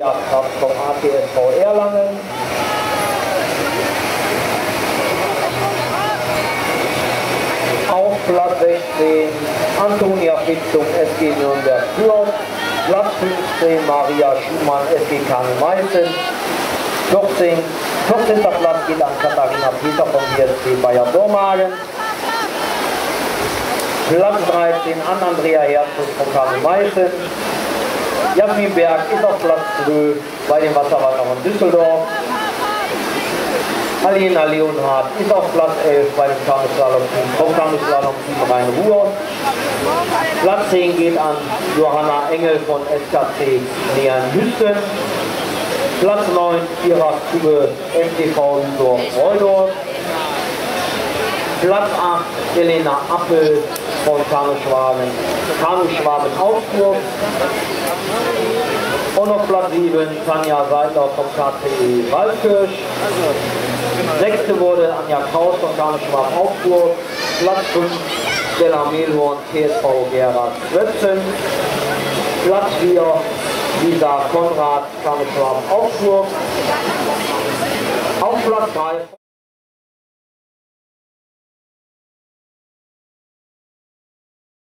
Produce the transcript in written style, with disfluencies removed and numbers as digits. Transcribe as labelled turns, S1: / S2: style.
S1: Kraft vom ATSV Erlangen. Auf Platz 16 Antonia Fitzung SG Nürnberg Fürth. Platz 15 Maria Schumann SG Kamen-Meißen. 14. Platz geht an Katharina Peter vom BSC Bayer Dormagen. Platz 13 an Andrea Herzog von Kamen-Meißen. Jasmin Berg ist auf Platz 12 bei den Wasserwattern von Düsseldorf. Alena Leonhardt ist auf Platz 11 bei dem Kanusslalom-Team Rhein-Ruhr. Platz 10 geht an Johanna Engel von SKC Nean-Hüsten. Platz 9 Kira Kube MTV Düsseldorf-Reudorf. Platz 8 Elena Appel von Kanuschwaben Augsburg. Und auf Platz 7 Tanja Seidler vom KCE Waldkirch. 6. wurde Anja Kraus von Kanuschwaben Augsburg. Platz 5 Stella Mehlhorn TSV Gera Zwötzen. Platz 4 Lisa Konrad Kanuschwaben Augsburg. Auf Platz 3